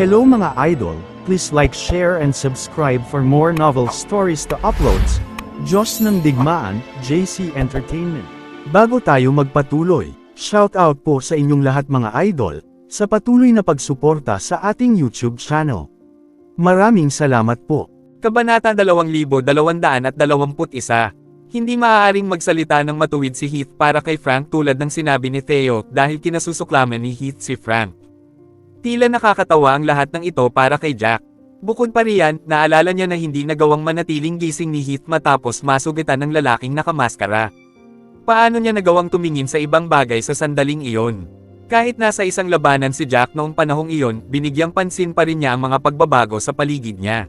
Hello mga idol, please like, share and subscribe for more novel stories to uploads. Diyos ng Digmaan, JC Entertainment. Bago tayo magpatuloy, shout out po sa inyong lahat mga idol, sa patuloy na pagsuporta sa ating YouTube channel. Maraming salamat po. Kabanata 2221. Hindi maaaring magsalita ng matuwid si Heath para kay Frank tulad ng sinabi ni Theo dahil kinasusuklaman ni Heath si Frank. Tila nakakatawa ang lahat ng ito para kay Jack. Bukod pa riyan, naalala niya na hindi nagawang manatiling gising ni Heath matapos masugitan ng lalaking nakamaskara. Paano niya nagawang tumingin sa ibang bagay sa sandaling iyon? Kahit nasa isang labanan si Jack noong panahong iyon, binigyang pansin pa rin niya ang mga pagbabago sa paligid niya.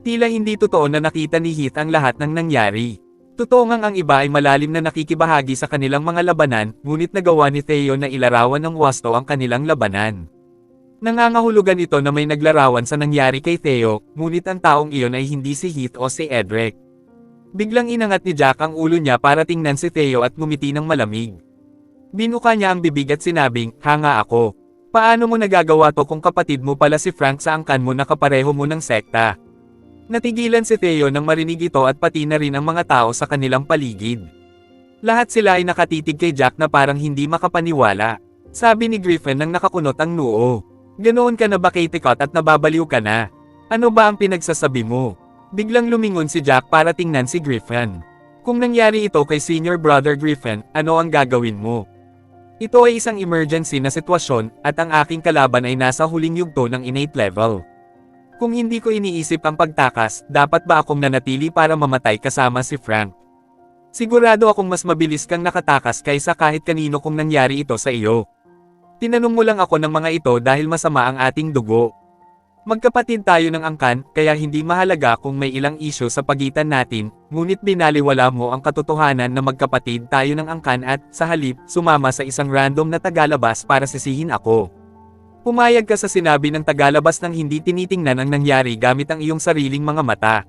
Tila hindi totoo na nakita ni Heath ang lahat ng nangyari. Totoo ngang ang iba ay malalim na nakikibahagi sa kanilang mga labanan, ngunit nagawa ni Theo na ilarawan ng wasto ang kanilang labanan. Nangangahulugan ito na may naglarawan sa nangyari kay Theo, ngunit ang taong iyon ay hindi si Heath o si Edric. Biglang inangat ni Jack ang ulo niya para tingnan si Theo at ngumiti ng malamig. Binuka niya ang bibig at sinabing, "Hanga ako. Paano mo nagagawa to kung kapatid mo pala si Frank sa angkan mo na kapareho mo ng sekta?" Natigilan si Theo nang marinig ito at pati na rin ang mga tao sa kanilang paligid. Lahat sila ay nakatitig kay Jack na parang hindi makapaniwala. Sabi ni Griffin nang nakakunot ang noo. "Ganoon ka na ba kay Tikot at nababaliw ka na? Ano ba ang pinagsasabi mo?" Biglang lumingon si Jack para tingnan si Griffin. "Kung nangyari ito kay Senior Brother Griffin, ano ang gagawin mo? Ito ay isang emergency na sitwasyon, at ang aking kalaban ay nasa huling yugto ng innate level. Kung hindi ko iniisip ang pagtakas, dapat ba akong nanatili para mamatay kasama si Frank? Sigurado akong mas mabilis kang nakatakas kaysa kahit kanino kung nangyari ito sa iyo. Tinanong mo lang ako ng mga ito dahil masama ang ating dugo. Magkapatid tayo ng angkan, kaya hindi mahalaga kung may ilang isyu sa pagitan natin, ngunit binaliwala mo ang katotohanan na magkapatid tayo ng angkan at, sa halip, sumama sa isang random na tagalabas para sisihin ako. Pumayag ka sa sinabi ng tagalabas nang hindi tinitingnan ang nangyari gamit ang iyong sariling mga mata.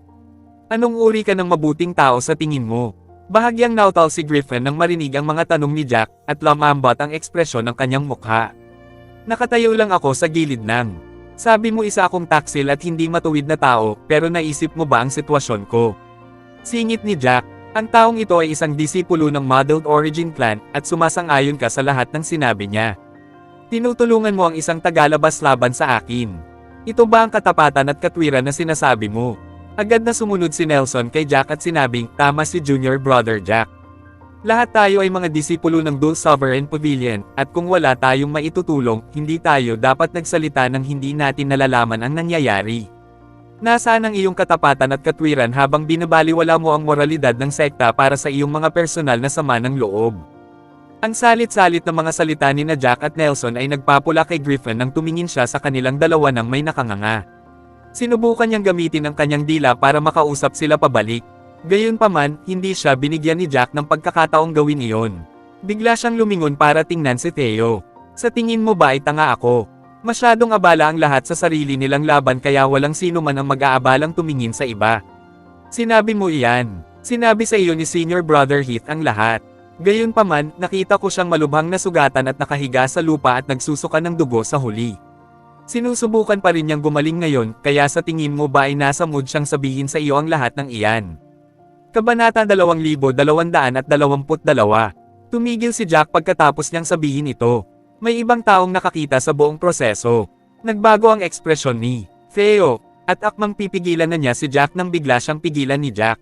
Anong uri ka ng mabuting tao sa tingin mo?" Bahagyang nautal si Griffin nang marinig ang mga tanong ni Jack, at lumambot ang ekspresyon ng kanyang mukha. "Nakatayo lang ako sa gilid ng. Sabi mo isa akong taksil at hindi matuwid na tao, pero naisip mo ba ang sitwasyon ko?" Singit ni Jack, "Ang taong ito ay isang disipulo ng Modeled Origin Clan, at sumasang-ayon ka sa lahat ng sinabi niya. Tinutulungan mo ang isang tagalabas laban sa akin. Ito ba ang katapatan at katwiran na sinasabi mo?" Agad na sumunod si Nelson kay Jack at sinabing, "Tama si Junior Brother Jack. Lahat tayo ay mga disipulo ng Dual Sovereign Pavilion, at kung wala tayong maitutulong, hindi tayo dapat nagsalita nang hindi natin nalalaman ang nangyayari. Nasaan ang iyong katapatan at katwiran habang binabaliwala mo ang moralidad ng sekta para sa iyong mga personal na sama ng loob?" Ang salit-salit na mga salita ni na Jack at Nelson ay nagpapula kay Griffin nang tumingin siya sa kanilang dalawa nang may nakanganga. Sinubukan niyang gamitin ang kanyang dila para makausap sila pabalik. Gayunpaman, hindi siya binigyan ni Jack ng pagkakataong gawin iyon. Bigla siyang lumingon para tingnan si Theo. "Sa tingin mo ba ay tanga ako? Masyadong abala ang lahat sa sarili nilang laban kaya walang sino man ang mag-aabalang tumingin sa iba. Sinabi mo iyan. Sinabi sa iyo ni Senior Brother Heath ang lahat. Gayunpaman, nakita ko siyang malubhang nasugatan at nakahiga sa lupa at nagsusuka ng dugo sa huli. Sinusubukan pa rin niyang gumaling ngayon, kaya sa tingin mo ba ay nasa mood siyang sabihin sa iyo ang lahat ng iyan?" Kabanata 2222. Tumigil si Jack pagkatapos niyang sabihin ito. May ibang taong nakakita sa buong proseso. Nagbago ang ekspresyon ni Theo, at akmang pipigilan na niya si Jack nang bigla siyang pigilan ni Jack.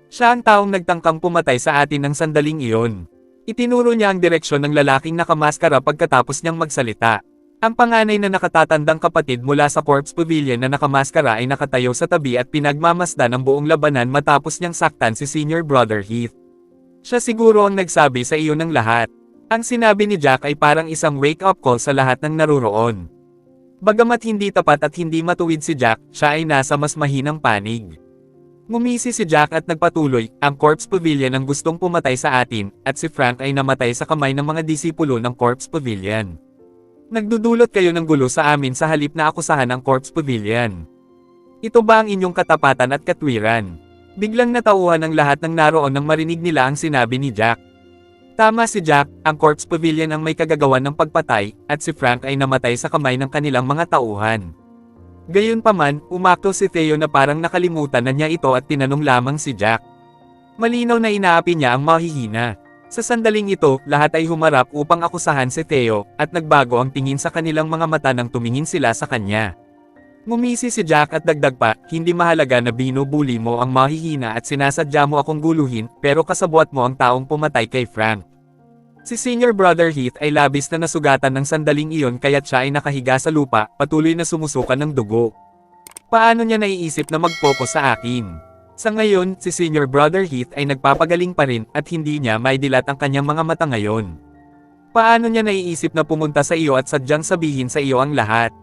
Siya ang taong nagtangkang pumatay sa atin ng sandaling iyon. Itinuro niya ang direksyon ng lalaking nakamaskara pagkatapos niyang magsalita. Ang panganay na nakatatandang kapatid mula sa Corpse Pavilion na nakamaskara ay nakatayo sa tabi at pinagmamasdan ang buong labanan matapos niyang saktan si Senior Brother Heath. Siya siguro ang nagsabi sa iyo ng lahat. Ang sinabi ni Jack ay parang isang wake-up call sa lahat ng naruroon. Bagamat hindi tapat at hindi matuwid si Jack, siya ay nasa mas mahinang panig. Ngumisi si Jack at nagpatuloy, "Ang Corpse Pavilion ang gustong pumatay sa atin, at si Frank ay namatay sa kamay ng mga disipulo ng Corpse Pavilion. Nagdudulot kayo ng gulo sa amin sa halip na akusahan ang Corpse Pavilion. Ito ba ang inyong katapatan at katwiran?" Biglang natauhan ang lahat ng naroon nang marinig nila ang sinabi ni Jack. Tama si Jack, ang corpse pavilion ang may kagagawan ng pagpatay, at si Frank ay namatay sa kamay ng kanilang mga tauhan. Gayunpaman, umakto si Theo na parang nakalimutan na niya ito at tinanong lamang si Jack. Malinaw na inaapi niya ang mahihina. Sa sandaling ito, lahat ay humarap upang akusahan si Theo, at nagbago ang tingin sa kanilang mga mata nang tumingin sila sa kanya. Ngumisi si Jack at dagdag pa, hindi mahalaga na binubuli mo ang mahihina at sinasadya mo akong guluhin, pero kasabwat mo ang taong pumatay kay Frank. Si Senior Brother Heath ay labis na nasugatan ng sandaling iyon kaya't siya ay nakahiga sa lupa, patuloy na sumusukan ng dugo. Paano niya naiisip na mag-focus sa akin? Sa ngayon, si Senior Brother Heath ay nagpapagaling pa rin at hindi niya maidilat ang kanyang mga mata ngayon. Paano niya naiisip na pumunta sa iyo at sadyang sabihin sa iyo ang lahat?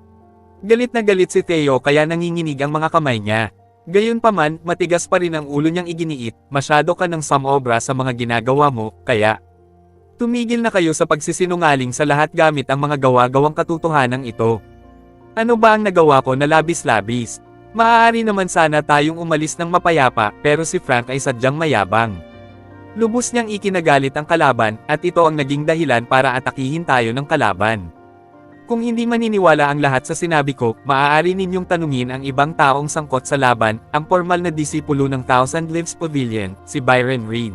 Galit na galit si Theo kaya nanginginig ang mga kamay niya. Gayunpaman, matigas pa rin ang ulo niyang iginiit, masyado ka ng samobra sa mga ginagawa mo, kaya tumigil na kayo sa pagsisinungaling sa lahat gamit ang mga gawa-gawang katotohanan ito. Ano ba ang nagawa ko na labis-labis? Maaari naman sana tayong umalis ng mapayapa pero si Frank ay sadyang mayabang. Lubos niyang ikinagalit ang kalaban at ito ang naging dahilan para atakihin tayo ng kalaban. Kung hindi maniniwala ang lahat sa sinabi ko, maaari ninyong tanungin ang ibang taong sangkot sa laban, ang formal na disipulo ng Thousand Leaves Pavilion, si Byron Reed.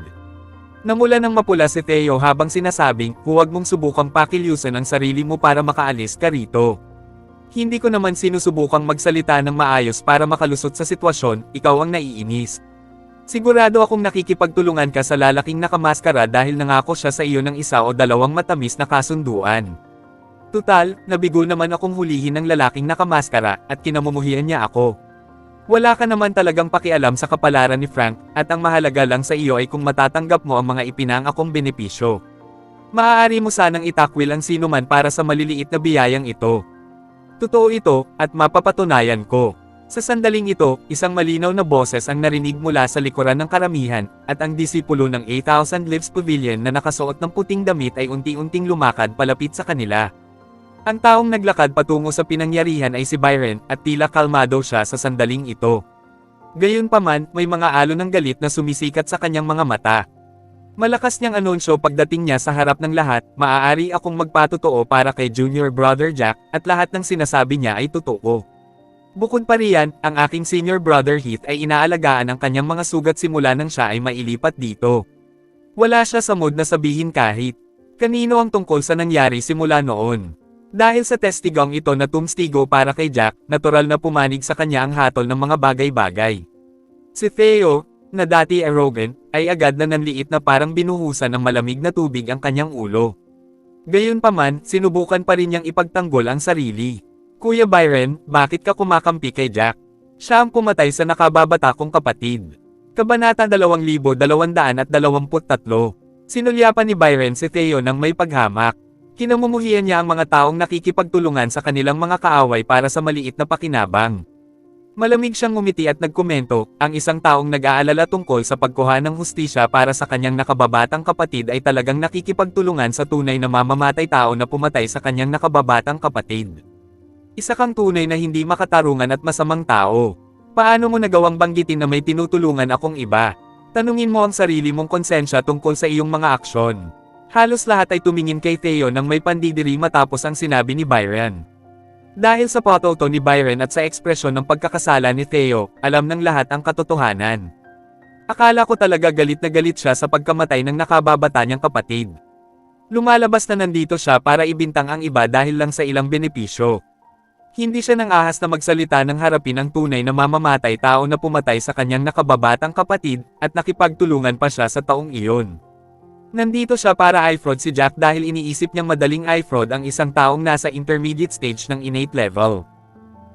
Namula ng mapula si Theo habang sinasabing, huwag mong subukang pakilyusan ang sarili mo para makaalis ka rito. Hindi ko naman sinusubukang magsalita ng maayos para makalusot sa sitwasyon, ikaw ang naiinis. Sigurado akong nakikipagtulungan ka sa lalaking nakamaskara dahil nangako siya sa iyo ng isa o dalawang matamis na kasunduan. Tutal, nabigo naman akong hulihin ng lalaking nakamaskara at kinamumuhian niya ako. Wala ka naman talagang pakialam sa kapalaran ni Frank, at ang mahalaga lang sa iyo ay kung matatanggap mo ang mga ipinangakong benepisyo. Maaari mo sanang itakwil ang sinuman para sa maliliit na biyayang ito. Totoo ito, at mapapatunayan ko. Sa sandaling ito, isang malinaw na boses ang narinig mula sa likuran ng karamihan, at ang disipulo ng 8,000 Leaves Pavilion na nakasuot ng puting damit ay unti-unting lumakad palapit sa kanila. Ang taong naglakad patungo sa pinangyarihan ay si Byron, at tila kalmado siya sa sandaling ito. Gayunpaman, may mga alon ng galit na sumisikat sa kanyang mga mata. Malakas niyang anunsyo pagdating niya sa harap ng lahat, maaari akong magpatotoo para kay Junior Brother Jack, at lahat ng sinasabi niya ay totoo. Bukod pa riyan, ang aking Senior Brother Heath ay inaalagaan ang kanyang mga sugat simula nang siya ay mailipat dito. Wala siya sa mood na sabihin kahit kanino ang tungkol sa nangyari simula noon. Dahil sa testigong ito na tumstigo para kay Jack, natural na pumanig sa kanya ang hatol ng mga bagay-bagay. Si Theo, na dati arrogant, ay agad na nanliit na parang binuhusan ng malamig na tubig ang kanyang ulo. Gayunpaman, sinubukan pa rin niyang ipagtanggol ang sarili. Kuya Byron, bakit ka kumakampi kay Jack? Siya ang pumatay sa nakababata kong kapatid. Kabanata 2223. Sinulyapan ni Byron si Theo nang may paghamak. Kinamumuhian niya ang mga taong nakikipagtulungan sa kanilang mga kaaway para sa maliit na pakinabang. Malamig siyang ngumiti at nagkomento, ang isang taong nag-aalala tungkol sa pagkuha ng hustisya para sa kanyang nakababatang kapatid ay talagang nakikipagtulungan sa tunay na mamamatay tao na pumatay sa kanyang nakababatang kapatid. Isa kang tunay na hindi makatarungan at masamang tao. Paano mo nagawang banggitin na may tinutulungan akong iba? Tanungin mo ang sarili mong konsensya tungkol sa iyong mga aksyon. Halos lahat ay tumingin kay Theo nang may pandidiri matapos ang sinabi ni Byron. Dahil sa photo ni Byron at sa ekspresyon ng pagkakasala ni Theo, alam ng lahat ang katotohanan. Akala ko talaga galit na galit siya sa pagkamatay ng nakababata niyang kapatid. Lumalabas na nandito siya para ibintang ang iba dahil lang sa ilang benepisyo. Hindi siya nang ahas na magsalita ng harapin ang tunay na mamamatay tao na pumatay sa kanyang nakababatang kapatid, at nakipagtulungan pa siya sa taong iyon. Nandito siya para i-fraud si Jack dahil iniisip niyang madaling i-fraud ang isang taong nasa intermediate stage ng innate level.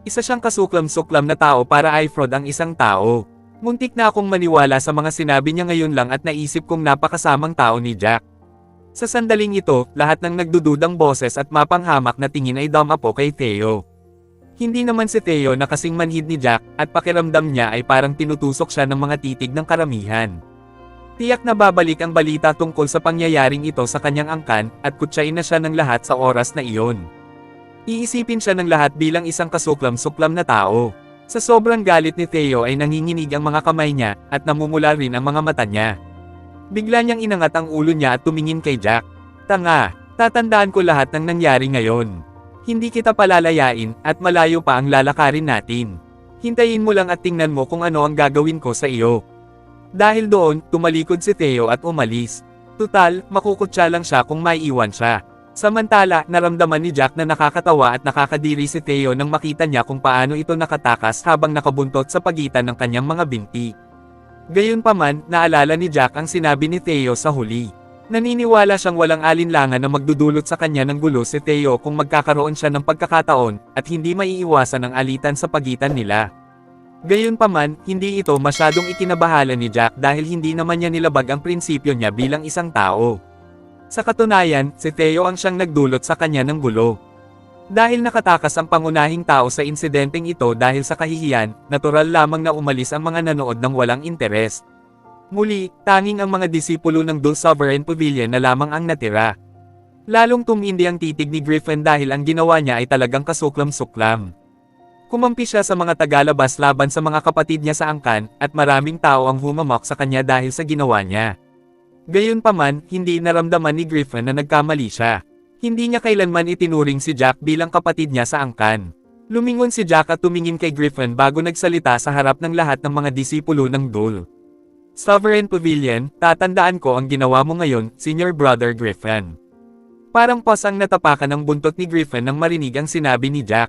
Isa siyang kasuklam-suklam na tao para i-fraud ang isang tao. Muntik na akong maniwala sa mga sinabi niya ngayon lang at naisip kong napakasamang tao ni Jack. Sa sandaling ito, lahat ng nagdududang boses at mapanghamak na tingin ay dumapo kay Theo. Hindi naman si Theo na kasing manhid ni Jack, at pakiramdam niya ay parang tinutusok siya ng mga titig ng karamihan. Tiyak na babalik ang balita tungkol sa pangyayaring ito sa kanyang angkan, at kutsain na siya ng lahat sa oras na iyon. Iisipin siya ng lahat bilang isang kasuklam-suklam na tao. Sa sobrang galit ni Theo ay nanginginig ang mga kamay niya, at namumula rin ang mga mata niya. Bigla niyang inangat ang ulo niya at tumingin kay Jack. Tanga, tatandaan ko lahat ng nangyari ngayon. Hindi kita palalayain, at malayo pa ang lalakarin natin. Hintayin mo lang at tingnan mo kung ano ang gagawin ko sa iyo. Dahil doon, tumalikod si Theo at umalis. Tutal, makukutsa lang siya kung maiiwan siya. Samantala, naramdaman ni Jack na nakakatawa at nakakadiri si Theo nang makita niya kung paano ito nakatakas habang nakabuntot sa pagitan ng kanyang mga binti. Gayunpaman, naalala ni Jack ang sinabi ni Theo sa huli. Naniniwala siyang walang alinlangan na magdudulot sa kanya ng gulo si Theo kung magkakaroon siya ng pagkakataon, at hindi maiiwasan ang alitan sa pagitan nila. Gayunpaman, hindi ito masyadong ikinabahala ni Jack dahil hindi naman niya nilabag ang prinsipyo niya bilang isang tao. Sa katunayan, si Theo ang siyang nagdulot sa kanya ng gulo. Dahil nakatakas ang pangunahing tao sa insidenteng ito dahil sa kahihiyan, natural lamang na umalis ang mga nanood ng walang interes. Muli, tanging ang mga disipulo ng Dulce Sovereign Pavilion na lamang ang natira. Lalong tumindi ang titig ni Griffin dahil ang ginawa niya ay talagang kasuklam-suklam. Kumampi siya sa mga tagalabas laban sa mga kapatid niya sa angkan, at maraming tao ang humamak sa kanya dahil sa ginawa niya. Gayunpaman, hindi naramdaman ni Griffin na nagkamali siya. Hindi niya kailanman itinuring si Jack bilang kapatid niya sa angkan. Lumingon si Jack at tumingin kay Griffin bago nagsalita sa harap ng lahat ng mga disipulo ng Dole. Sovereign Pavilion, tatandaan ko ang ginawa mo ngayon, Senior Brother Griffin. Parang pasang natapakan ang buntot ni Griffin nang marinig ang sinabi ni Jack.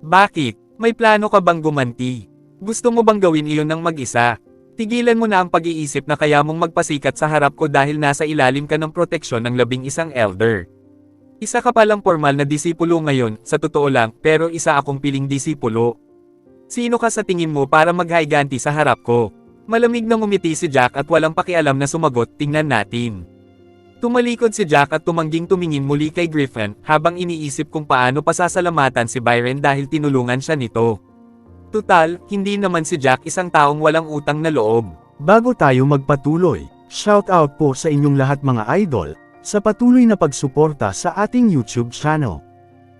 Bakit? May plano ka bang gumanti? Gusto mo bang gawin iyon ng mag-isa? Tigilan mo na ang pag-iisip na kaya mong magpasikat sa harap ko dahil nasa ilalim ka ng proteksyon ng 11 elder. Isa ka palang formal na disipulo ngayon, sa totoo lang, pero isa akong piling disipulo. Sino ka sa tingin mo para maghaiganti sa harap ko? Malamig na ngumiti si Jack at walang pakialam na sumagot, tingnan natin. Tumalikod si Jack at tumangging tumingin muli kay Griffin, habang iniisip kung paano pasasalamatan si Byron dahil tinulungan siya nito. Tutal, hindi naman si Jack isang taong walang utang na loob. Bago tayo magpatuloy, shoutout po sa inyong lahat mga idol, sa patuloy na pagsuporta sa ating YouTube channel.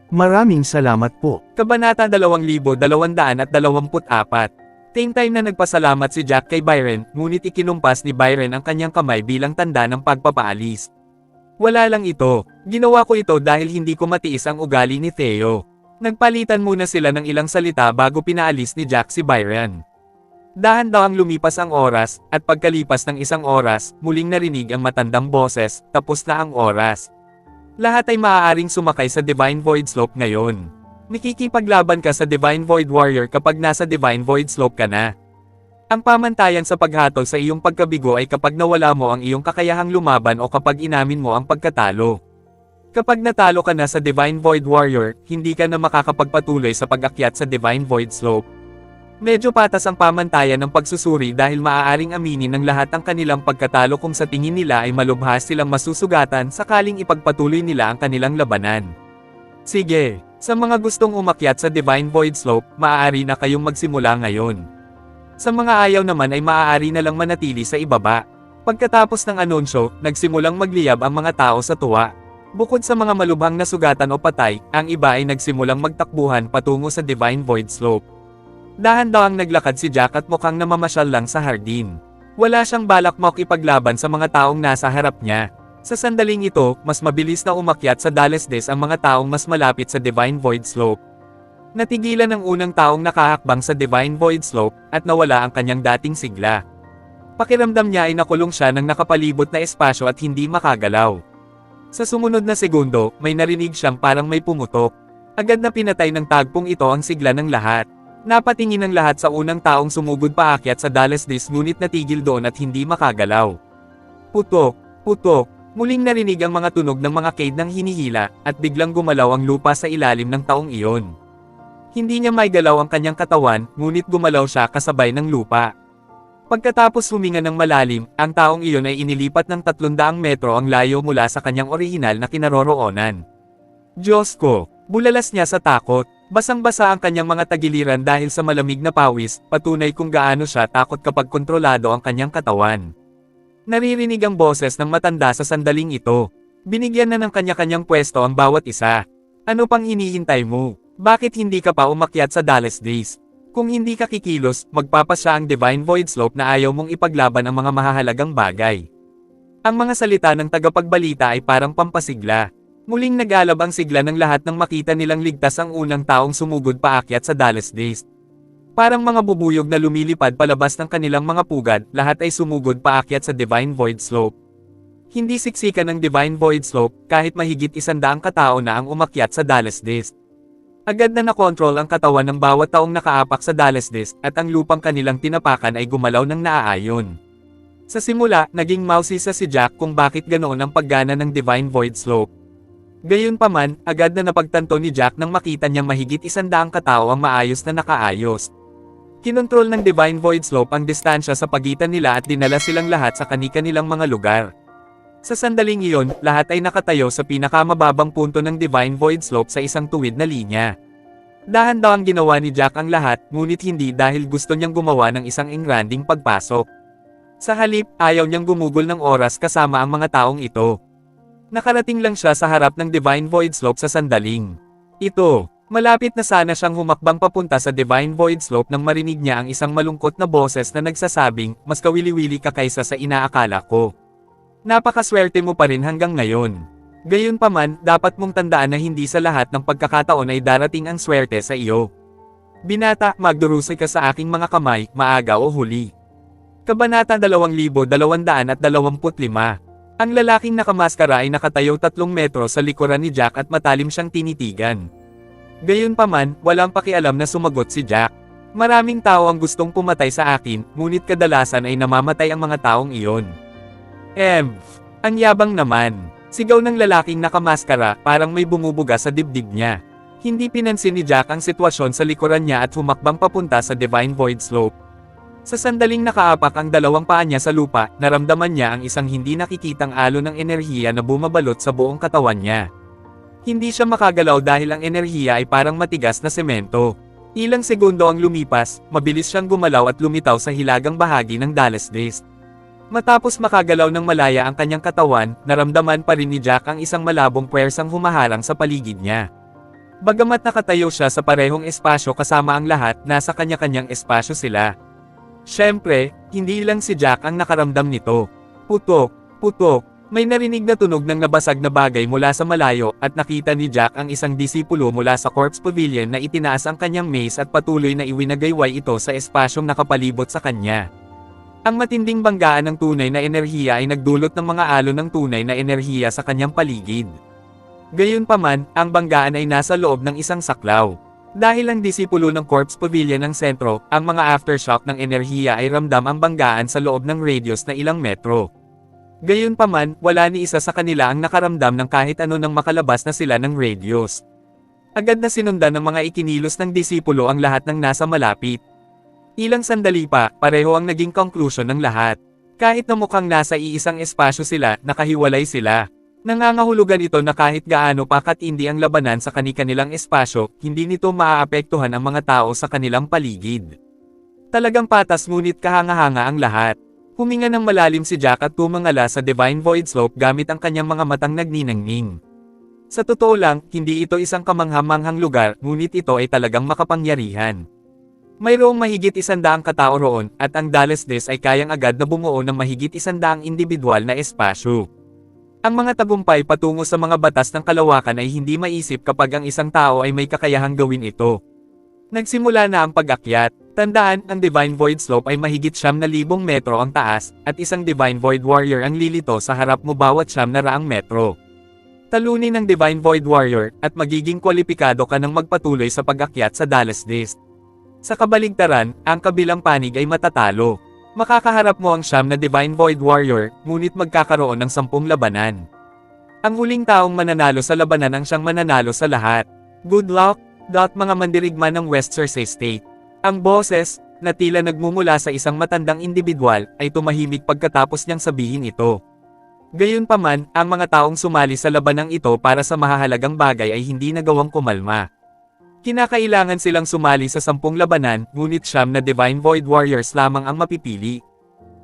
Maraming salamat po. Kabanata 2224. Same time na nagpasalamat si Jack kay Byron, ngunit ikinumpas ni Byron ang kanyang kamay bilang tanda ng pagpapaalis. Wala lang ito, ginawa ko ito dahil hindi ko matiis ang ugali ni Theo. Nagpalitan muna sila ng ilang salita bago pinaalis ni Jack si Byron. Dahan-dahang lumipas ang oras, at pagkalipas ng isang oras, muling narinig ang matandang boses, tapos na ang oras. Lahat ay maaaring sumakay sa Divine Void Slope ngayon. Nakikipaglaban ka sa Divine Void Warrior kapag nasa Divine Void Slope ka na. Ang pamantayan sa paghatol sa iyong pagkabigo ay kapag nawala mo ang iyong kakayahang lumaban o kapag inamin mo ang pagkatalo. Kapag natalo ka na sa Divine Void Warrior, hindi ka na makakapagpatuloy sa pag-akyat sa Divine Void Slope. Medyo patas ang pamantayan ng pagsusuri dahil maaaring aminin ng lahat ang kanilang pagkatalo kung sa tingin nila ay malubhas silang masusugatan sakaling ipagpatuloy nila ang kanilang labanan. Sige, sa mga gustong umakyat sa Divine Void Slope, maaari na kayong magsimula ngayon. Sa mga ayaw naman ay maaari na lang manatili sa ibaba. Pagkatapos ng anunsyo, nagsimulang magliyab ang mga tao sa tuwa. Bukod sa mga malubhang na sugatan o patay, ang iba ay nagsimulang magtakbuhan patungo sa Divine Void Slope. Dahan-dahang naglakad si Jack at mukhang namamasyal lang sa hardin. Wala siyang balak makipaglaban sa mga taong nasa harap niya. Sa sandaling ito, mas mabilis na umakyat sa Dalles Des ang mga taong mas malapit sa Divine Void Slope. Natigilan ang unang taong nakahakbang sa Divine Void Slope, at nawala ang kanyang dating sigla. Pakiramdam niya ay nakulong siya ng nakapalibot na espasyo at hindi makagalaw. Sa sumunod na segundo, may narinig siyang parang may pumutok. Agad na pinatay ng tagpong ito ang sigla ng lahat. Napatingin ang lahat sa unang taong sumugod paakyat sa Dalles Des ngunit natigil doon at hindi makagalaw. Putok, putok. Muling narinig ang mga tunog ng mga cade ng hinihila, at biglang gumalaw ang lupa sa ilalim ng taong iyon. Hindi niya maigalaw ang kanyang katawan, ngunit gumalaw siya kasabay ng lupa. Pagkatapos huminga ng malalim, ang taong iyon ay inilipat ng 300 metro ang layo mula sa kanyang orihinal na kinaroroonan. Diyos ko! Bulalas niya sa takot. Basang-basa ang kanyang mga tagiliran dahil sa malamig na pawis, patunay kung gaano siya takot kapag kontrolado ang kanyang katawan. Naririnig ang boses ng matanda sa sandaling ito. Binigyan na ng kanya-kanyang pwesto ang bawat isa. Ano pang hinihintay mo? Bakit hindi ka pa umakyat sa Dalles Des? Kung hindi ka kikilos, magpapasya ang Divine Void Slope na ayaw mong ipaglaban ang mga mahahalagang bagay. Ang mga salita ng tagapagbalita ay parang pampasigla. Muling nagalab ang sigla ng lahat nang makita nilang ligtas ang unang taong sumugod paakyat sa Dallas Days. Parang mga bubuyog na lumilipad palabas ng kanilang mga pugad, lahat ay sumugod paakyat sa Divine Void Slope. Hindi siksikan ng Divine Void Slope, kahit mahigit 100 katao na ang umakyat sa Dallas Days. Agad na nakontrol ang katawan ng bawat taong nakaapak sa Dallas Days, at ang lupang kanilang tinapakan ay gumalaw ng naaayon. Sa simula, naging mausisa si Jack kung bakit ganoon ang paggana ng Divine Void Slope. Gayunpaman, agad na napagtanto ni Jack nang makita niyang mahigit 100 katao ang maayos na nakaayos. Kinontrol ng Divine Void Slope ang distansya sa pagitan nila at dinala silang lahat sa kani-kanilang mga lugar. Sa sandaling iyon, lahat ay nakatayo sa pinakamababang punto ng Divine Void Slope sa isang tuwid na linya. Dahan-dahang ginawa ni Jack ang lahat, ngunit hindi dahil gusto niyang gumawa ng isang engranding pagpasok. Sa halip, ayaw niyang gumugol ng oras kasama ang mga taong ito. Nakarating lang siya sa harap ng Divine Void Slope sa sandaling ito. Malapit na sana siyang humakbang papunta sa Divine Void Slope nang marinig niya ang isang malungkot na boses na nagsasabing, "Mas kawili-wili ka kaysa sa inaakala ko. Napakaswerte mo pa rin hanggang ngayon. Gayunpaman, dapat mong tandaan na hindi sa lahat ng pagkakataon ay darating ang swerte sa iyo. Binata, magdurusa ka sa aking mga kamay, maaga o huli." Kabanata 2225. Ang lalaking nakamaskara ay nakatayo 3 metro sa likuran ni Jack at matalim siyang tinitigan. Gayunpaman, walang pakialam na sumagot si Jack. Maraming tao ang gustong pumatay sa akin, ngunit kadalasan ay namamatay ang mga taong iyon. Ang yabang naman. Sigaw ng lalaking nakamaskara, parang may bumubuga sa dibdib niya. Hindi pinansin ni Jack ang sitwasyon sa likuran niya at humakbang papunta sa Divine Void Slope. Sa sandaling nakaapak ang dalawang paa niya sa lupa, naramdaman niya ang isang hindi nakikitang alon ng enerhiya na bumabalot sa buong katawan niya. Hindi siya makagalaw dahil ang enerhiya ay parang matigas na semento. Ilang segundo ang lumipas, mabilis siyang gumalaw at lumitaw sa hilagang bahagi ng Dallas Days. Matapos makagalaw ng malaya ang kanyang katawan, naramdaman pa rin ni Jack ang isang malabong puwersang humaharang sa paligid niya. Bagamat nakatayo siya sa parehong espasyo kasama ang lahat, nasa kanya-kanyang espasyo sila. Siyempre, hindi lang si Jack ang nakaramdam nito. Putok, putok, may narinig na tunog ng nabasag na bagay mula sa malayo, at nakita ni Jack ang isang disipulo mula sa Corpse Pavilion na itinaas ang kanyang mace at patuloy na iwinagayway ito sa espasyong nakapalibot sa kanya. Ang matinding banggaan ng tunay na enerhiya ay nagdulot ng mga alon ng tunay na enerhiya sa kanyang paligid. Gayunpaman, ang banggaan ay nasa loob ng isang saklaw. Dahil ang disipulo ng Corpse Pavilion ang sentro, ang mga aftershock ng enerhiya ay ramdam ang banggaan sa loob ng radius na ilang metro. Gayunpaman, wala ni isa sa kanila ang nakaramdam ng kahit ano nang makalabas na sila ng radius. Agad na sinundan ng mga ikinilos ng disipulo ang lahat ng nasa malapit. Ilang sandali pa, pareho ang naging conclusion ng lahat. Kahit na mukhang nasa iisang espasyo sila, nakahiwalay sila. Nangangahulugan ito na kahit gaano pa katindi ang labanan sa kani-kanilang espasyo, hindi nito maaapektuhan ang mga tao sa kanilang paligid. Talagang patas ngunit kahanga-hanga ang lahat. Huminga ng malalim si Jack at tumangala sa Divine Void Slope gamit ang kanyang mga matang nagniningning. Sa totoo lang, hindi ito isang kamangha-manghang lugar, ngunit ito ay talagang makapangyarihan. Mayroong mahigit 100 katao roon, at ang Dallas Days ay kayang agad na bumuo ng mahigit 100 individual na espasyo. Ang mga tagumpay patungo sa mga batas ng kalawakan ay hindi maisip kapag ang isang tao ay may kakayahang gawin ito. Nagsimula na ang pag-akyat. Tandaan, ang Divine Void Slope ay mahigit 9,000 metro ang taas, at isang Divine Void Warrior ang lilito sa harap mo bawat 900 metro. Talunin ng Divine Void Warrior, at magiging kwalipikado ka ng magpatuloy sa pag-akyat sa Dallas Days. Sa kabaligtaran, ang kabilang panig ay matatalo. Makakaharap mo ang 9 na Divine Void Warrior, ngunit magkakaroon ng 10 labanan. Ang huling taong mananalo sa labanan ang siyang mananalo sa lahat. Good luck, mga mandirigma ng West Cersei State. Ang boses, na tila nagmumula sa isang matandang individual, ay tumahimik pagkatapos niyang sabihin ito. Gayunpaman, ang mga taong sumali sa labanang ito para sa mahahalagang bagay ay hindi nagawang kumalma. Kinakailangan silang sumali sa 10 labanan, ngunit 9 na Divine Void Warriors lamang ang mapipili.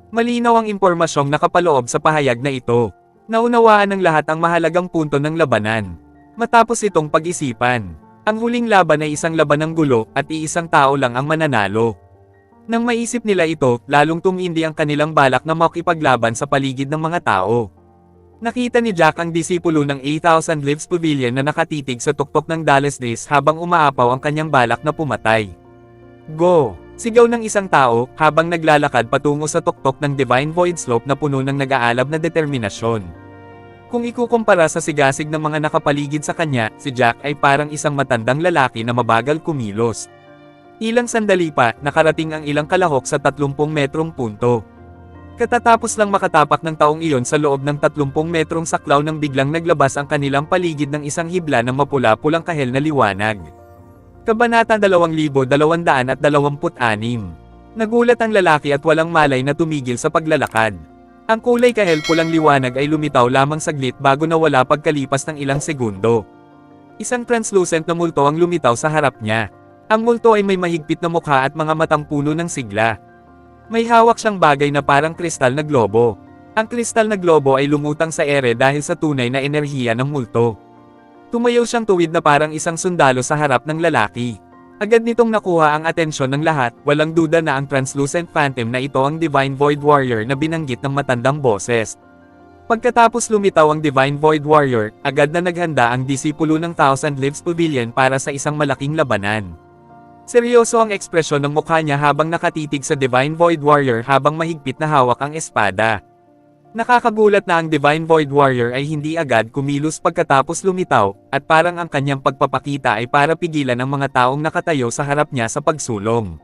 Malinaw ang impormasyong nakapaloob sa pahayag na ito. Naunawaan ng lahat ang mahalagang punto ng labanan. Matapos itong pag-isipan, ang huling laban ay isang labanang gulo, at iisang tao lang ang mananalo. Nang maisip nila ito, lalong tumindi ang kanilang balak na makipaglaban sa paligid ng mga tao. Nakita ni Jack ang disipulo ng 8,000 Lives Pavilion na nakatitig sa tuktok ng Dallas Days habang umaapaw ang kanyang balak na pumatay. Go! Sigaw ng isang tao, habang naglalakad patungo sa tuktok ng Divine Void Slope na puno ng nag-aalab na determinasyon. Kung ikukumpara sa sigasig ng mga nakapaligid sa kanya, si Jack ay parang isang matandang lalaki na mabagal kumilos. Ilang sandali pa, nakarating ang ilang kalahok sa 30 metrong punto. Katatapos lang makatapak ng taong iyon sa loob ng 30 metrong saklaw nang biglang naglabas ang kanilang paligid ng isang hibla ng mapula-pulang kahel na liwanag. Kabanata 2226. Nagulat ang lalaki at walang malay na tumigil sa paglalakad. Ang kulay kahel pulang liwanag ay lumitaw lamang saglit bago nawala pagkalipas ng ilang segundo. Isang translucent na multo ang lumitaw sa harap niya. Ang multo ay may mahigpit na mukha at mga matang puno ng sigla. May hawak siyang bagay na parang kristal na globo. Ang kristal na globo ay lumutang sa ere dahil sa tunay na enerhiya ng multo. Tumayo siyang tuwid na parang isang sundalo sa harap ng lalaki. Agad nitong nakuha ang atensyon ng lahat, walang duda na ang translucent phantom na ito ang Divine Void Warrior na binanggit ng matandang boses. Pagkatapos lumitaw ang Divine Void Warrior, agad na naghanda ang disipulo ng Thousand Lives Pavilion para sa isang malaking labanan. Seryoso ang ekspresyon ng mukha niya habang nakatitig sa Divine Void Warrior habang mahigpit na hawak ang espada. Nakakagulat na ang Divine Void Warrior ay hindi agad kumilos pagkatapos lumitaw, at parang ang kanyang pagpapakita ay para pigilan ang mga taong nakatayo sa harap niya sa pagsulong.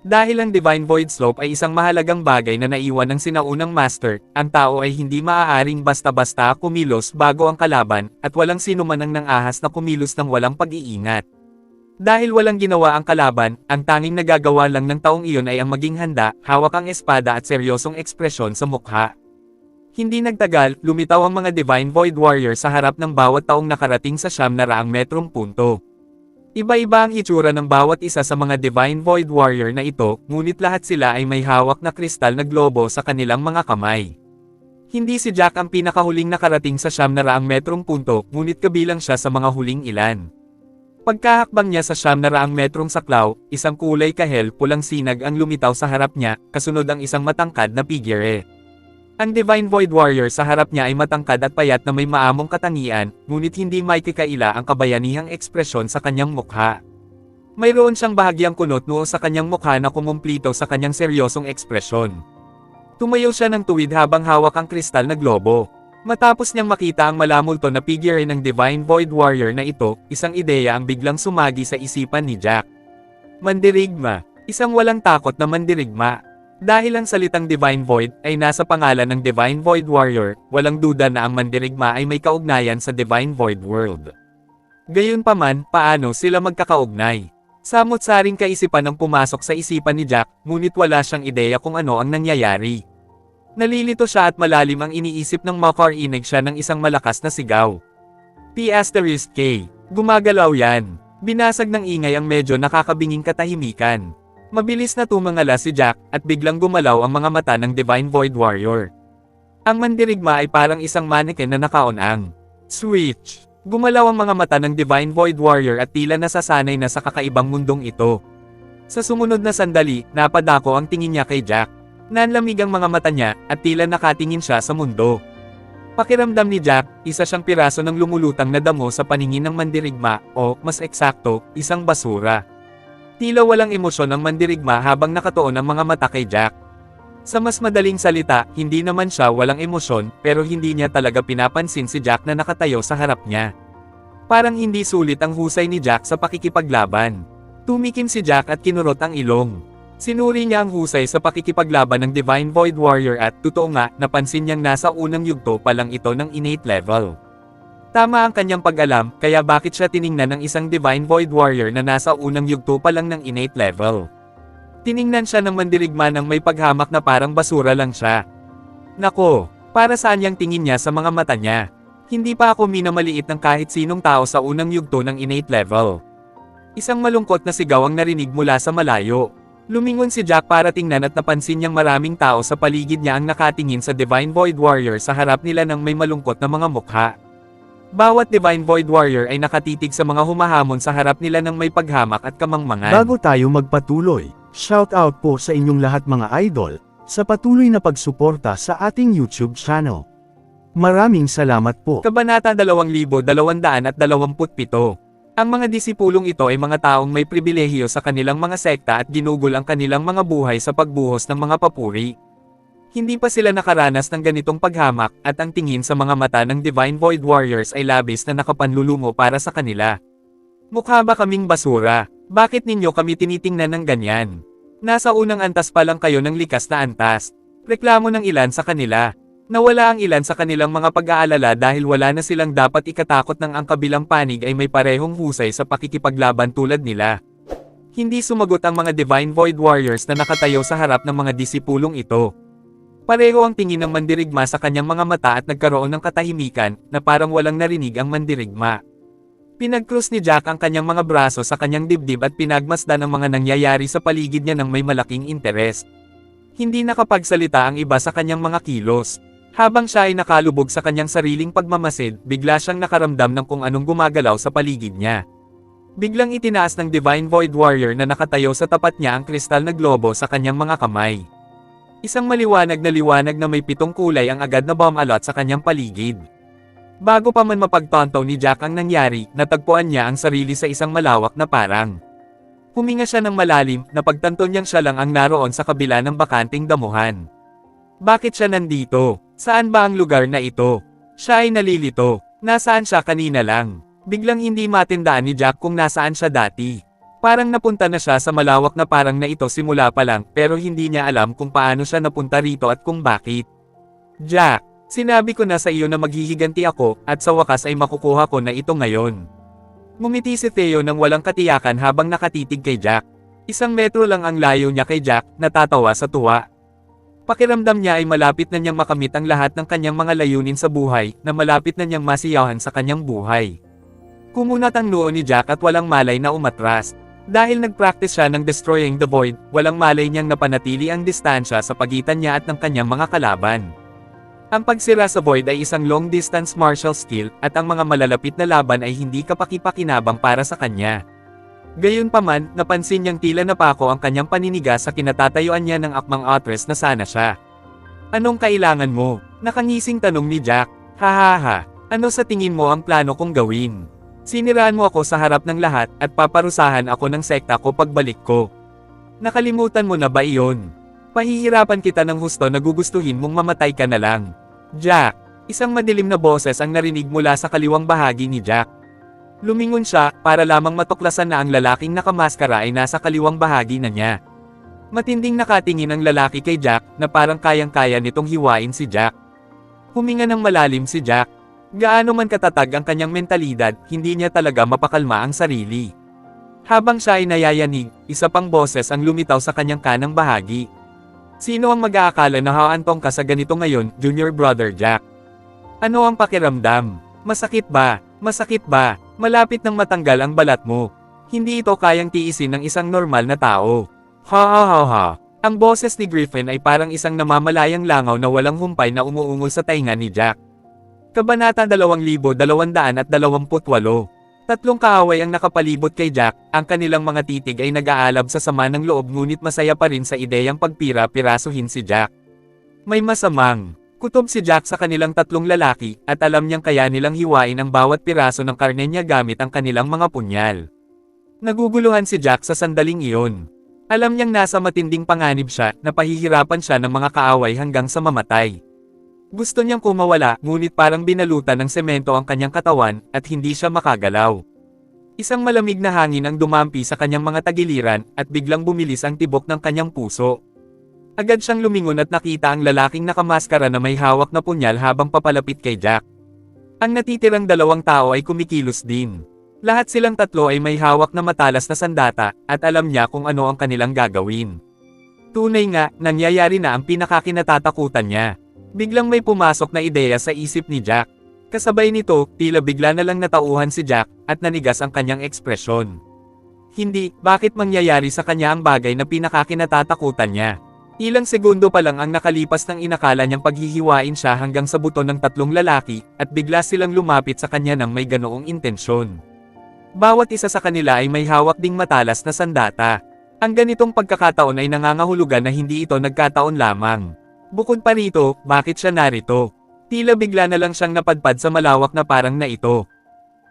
Dahil ang Divine Void Slope ay isang mahalagang bagay na naiwan ng sinaunang master, ang tao ay hindi maaaring basta-basta kumilos bago ang kalaban, at walang sino man ang nang-ahas na kumilos ng walang pag-iingat. Dahil walang ginawa ang kalaban, ang tanging nagagawa lang ng taong iyon ay ang maging handa, hawak ang espada at seryosong ekspresyon sa mukha. Hindi nagtagal, lumitaw ang mga Divine Void Warrior sa harap ng bawat taong nakarating sa 900 metrong punto. Iba-iba ang itsura ng bawat isa sa mga Divine Void Warrior na ito, ngunit lahat sila ay may hawak na kristal na globo sa kanilang mga kamay. Hindi si Jack ang pinakahuling nakarating sa 900 metrong punto, ngunit kabilang siya sa mga huling ilan. Pagkahakbang niya sa 900 metrong saklaw, isang kulay kahel pulang sinag ang lumitaw sa harap niya, kasunod ang isang matangkad na figure. Ang Divine Void Warrior sa harap niya ay matangkad at payat na may maamong katangian, ngunit hindi maikikaila ang kabayanihang ekspresyon sa kanyang mukha. Mayroon siyang bahagyang kunot noo sa kanyang mukha na kumumplito sa kanyang seryosong ekspresyon. Tumayo siya ng tuwid habang hawak ang kristal na globo. Matapos niyang makita ang malamulto na figure ng Divine Void Warrior na ito, isang ideya ang biglang sumagi sa isipan ni Jack. Mandirigma. Isang walang takot na mandirigma. Dahil ang salitang Divine Void ay nasa pangalan ng Divine Void Warrior, walang duda na ang mandirigma ay may kaugnayan sa Divine Void World. Gayunpaman, paano sila magkakaugnay? Samot-saring kaisipan ang pumasok sa isipan ni Jack, ngunit wala siyang ideya kung ano ang nangyayari. Nalilito siya at malalim ang iniisip ng makarinig siya ng isang malakas na sigaw. P*K. Gumagalaw yan. Binasag ng ingay ang medyo nakakabinging katahimikan. Mabilis na tumangala si Jack, at biglang gumalaw ang mga mata ng Divine Void Warrior. Ang mandirigma ay parang isang mannequin na nakaon-ang switch. Gumalaw ang mga mata ng Divine Void Warrior at tila nasasanay na sa kakaibang mundong ito. Sa sumunod na sandali, napadako ang tingin niya kay Jack. Nanlamig ang mga mata niya, at tila nakatingin siya sa mundo. Pakiramdam ni Jack, isa siyang piraso ng lumulutang na damo sa paningin ng mandirigma, o, mas eksakto, isang basura. Tila walang emosyon ang mandirigma habang nakatuon ang mga mata kay Jack. Sa mas madaling salita, hindi naman siya walang emosyon, pero hindi niya talaga pinapansin si Jack na nakatayo sa harap niya. Parang hindi sulit ang husay ni Jack sa pakikipaglaban. Tumikim si Jack at kinurot ang ilong. Sinuri niya ang husay sa pakikipaglaban ng Divine Void Warrior at, totoo nga, napansin niyang nasa unang yugto pa lang ito ng innate level. Tama ang kanyang pag-alam, kaya bakit siya tiningnan ng isang Divine Void Warrior na nasa unang yugto pa lang ng innate level. Tiningnan siya ng mandirigma ng may paghamak na parang basura lang siya. Nako, para saan yang tingin niya sa mga mata niya? Hindi pa ako minamaliit ng kahit sinong tao sa unang yugto ng innate level. Isang malungkot na sigaw ang narinig mula sa malayo. Lumingon si Jack para tingnan at napansin niyang maraming tao sa paligid niya ang nakatingin sa Divine Void Warrior sa harap nila ng may malungkot na mga mukha. Bawat Divine Void Warrior ay nakatitig sa mga humahamon sa harap nila ng may paghamak at kamangmangan. Bago tayo magpatuloy, Shoutout po sa inyong lahat mga idol, sa patuloy na pagsuporta sa ating YouTube channel. Maraming salamat po. Kabanata 2227. Ang mga disipulong ito ay mga taong may pribilehiyo sa kanilang mga sekta at ginugol ang kanilang mga buhay sa pagbuhos ng mga papuri. Hindi pa sila nakaranas ng ganitong paghamak at ang tingin sa mga mata ng Divine Void Warriors ay labis na nakapanlulungo para sa kanila. Mukha ba kaming basura? Bakit ninyo kami tinitingnan ng ganyan? Nasa unang antas pa lang kayo ng likas na antas. Reklamo ng ilan sa kanila. Nawala ang ilan sa kanilang mga pag-aalala dahil wala na silang dapat ikatakot ng ang kabilang panig ay may parehong husay sa pakikipaglaban tulad nila. Hindi sumagot ang mga Divine Void Warriors na nakatayo sa harap ng mga disipulong ito. Pareho ang tingin ng mandirigma sa kanyang mga mata at nagkaroon ng katahimikan na parang walang narinig ang mandirigma. Pinag-cross ni Jack ang kanyang mga braso sa kanyang dibdib at pinagmasdan ang mga nangyayari sa paligid niya ng may malaking interes. Hindi nakapagsalita ang iba sa kanyang mga kilos. Habang siya ay nakalubog sa kanyang sariling pagmamasid, bigla siyang nakaramdam ng kung anong gumagalaw sa paligid niya. Biglang itinaas ng Divine Void Warrior na nakatayo sa tapat niya ang kristal na globo sa kanyang mga kamay. Isang maliwanag na may 7 kulay ang agad na bumalot sa kanyang paligid. Bago pa man mapagtanto ni Jack ang nangyari, natagpuan niya ang sarili sa isang malawak na parang. Huminga siya ng malalim, napagtanto niyang siya lang ang naroon sa kabila ng bakanting damuhan. Bakit siya nandito? Saan ba ang lugar na ito? Siya ay nalilito. Nasaan siya kanina lang? Biglang hindi matindaan ni Jack kung nasaan siya dati. Parang napunta na siya sa malawak na parang na ito simula pa lang pero hindi niya alam kung paano siya napunta rito at kung bakit. Jack, sinabi ko na sa iyo na maghihiganti ako at sa wakas ay makukuha ko na ito ngayon. Ngumiti si Theo nang walang katiyakan habang nakatitig kay Jack. 1 metro lang ang layo niya kay Jack, natatawa sa tuwa. Pakiramdam niya ay malapit na niyang makamit ang lahat ng kanyang mga layunin sa buhay na malapit na niyang masiyahan sa kanyang buhay. Kumunat ang noo ni Jack at walang malay na umatras. Dahil nag-practice siya ng Destroying the Void, walang malay niyang napanatili ang distansya sa pagitan niya at ng kanyang mga kalaban. Ang pagsira sa Void ay isang long-distance martial skill, at ang mga malalapit na laban ay hindi kapakipakinabang para sa kanya. Gayunpaman, napansin niyang tila napako ang kanyang paniniga sa kinatatayuan niya ng akmang Atres na sana siya. Anong kailangan mo? Nakangising tanong ni Jack. Hahaha, ano sa tingin mo ang plano kong gawin? Siniraan mo ako sa harap ng lahat at paparusahan ako ng sekta ko pagbalik ko. Nakalimutan mo na ba iyon? Pahihirapan kita ng husto na gugustuhin mong mamatay ka na lang. Jack, isang madilim na boses ang narinig mula sa kaliwang bahagi ni Jack. Lumingon siya para lamang matuklasan na ang lalaking nakamaskara ay nasa kaliwang bahagi na niya. Matinding nakatingin ang lalaki kay Jack na parang kayang-kaya nitong hiwain si Jack. Huminga ng malalim si Jack. Gaano man katatag ang kanyang mentalidad, hindi niya talaga mapakalma ang sarili. Habang siya ay nayayanig, isa pang boses ang lumitaw sa kanyang kanang bahagi. Sino ang mag-aakala na haantong ka sa ganito ngayon, Junior Brother Jack? Ano ang pakiramdam? Masakit ba? Masakit ba? Malapit nang matanggal ang balat mo. Hindi ito kayang tiisin ng isang normal na tao. Ha ha ha ha. Ang boses ni Griffin ay parang isang namamalayang langaw na walang humpay na umuungol sa tainga ni Jack. Kabanata 2228. 3 kaaway ang nakapalibot kay Jack, ang kanilang mga titig ay nag-aalab sa sama ng loob ngunit masaya pa rin sa ideyang pagpira-pirasuhin si Jack. May masamang kutob si Jack sa kanilang 3 lalaki, at alam niyang kaya nilang hiwain ang bawat piraso ng karne niya gamit ang kanilang mga punyal. Naguguluhan si Jack sa sandaling iyon. Alam niyang nasa matinding panganib siya, na pahihirapan siya ng mga kaaway hanggang sa mamatay. Gusto niyang kumawala, ngunit parang binalutan ng semento ang kanyang katawan, at hindi siya makagalaw. Isang malamig na hangin ang dumampi sa kanyang mga tagiliran, at biglang bumilis ang tibok ng kanyang puso. Agad siyang lumingon at nakita ang lalaking nakamaskara na may hawak na punyal habang papalapit kay Jack. Ang natitirang 2 tao ay kumikilos din. Lahat silang 3 ay may hawak na matalas na sandata, at alam niya kung ano ang kanilang gagawin. Tunay nga, nangyayari na ang pinakakinatatakutan niya. Biglang may pumasok na ideya sa isip ni Jack. Kasabay nito, tila bigla na lang natauhan si Jack, at nanigas ang kanyang ekspresyon. Hindi, bakit mangyayari sa kanya ang bagay na pinakakinatatakutan niya? Ilang segundo pa lang ang nakalipas ng inakala niyang paghihiwain siya hanggang sa buto ng 3 lalaki, at bigla silang lumapit sa kanya ng may ganoong intensyon. Bawat isa sa kanila ay may hawak ding matalas na sandata. Ang ganitong pagkakataon ay nangangahulugan na hindi ito nagkataon lamang. Bukod pa rito, bakit siya narito? Tila bigla na lang siyang napadpad sa malawak na parang na ito.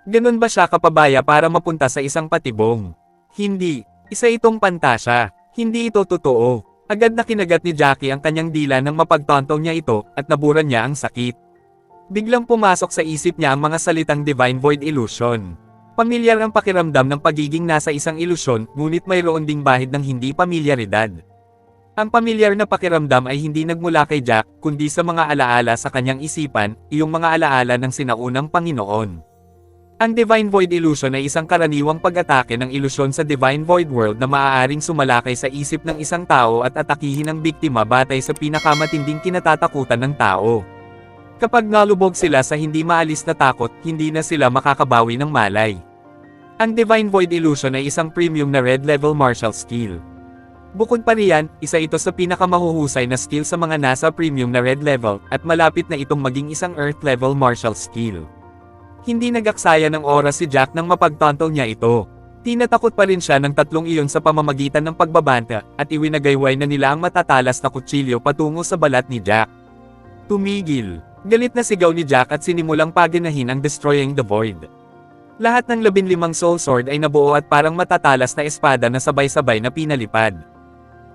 Ganun ba siya kapabaya para mapunta sa isang patibong? Hindi. Isa itong pantasya. Hindi ito totoo. Agad na kinagat ni Jackie ang kanyang dila nang mapagtonto niya ito at naburan niya ang sakit. Biglang pumasok sa isip niya ang mga salitang Divine Void Illusion. Pamilyar ang pakiramdam ng pagiging nasa isang ilusyon, ngunit mayroon ding bahid ng hindi pamilyaridad. Ang pamilyar na pakiramdam ay hindi nagmula kay Jack, kundi sa mga alaala sa kanyang isipan, iyong mga alaala ng sinaunang Panginoon. Ang Divine Void Illusion ay isang karaniwang pag-atake ng ilusyon sa Divine Void World na maaaring sumalakay sa isip ng isang tao at atakihin ang biktima batay sa pinakamatinding kinatatakutan ng tao. Kapag nalubog sila sa hindi maalis na takot, hindi na sila makakabawi ng malay. Ang Divine Void Illusion ay isang premium na red level martial skill. Bukod pa riyan, isa ito sa pinakamahuhusay na skill sa mga nasa premium na red level, at malapit na itong maging isang earth level martial skill. Hindi nagaksaya ng oras si Jack nang mapagtanto niya ito. Tinatakot pa rin siya ng tatlong iyon sa pamamagitan ng pagbabanta, at iwinagayway na nila ang matatalas na kutsilyo patungo sa balat ni Jack. Tumigil. Galit na sigaw ni Jack at sinimulang paganahin ang Destroying the Void. Lahat ng 15 soul sword ay nabuo at parang matatalas na espada na sabay-sabay na pinalipad.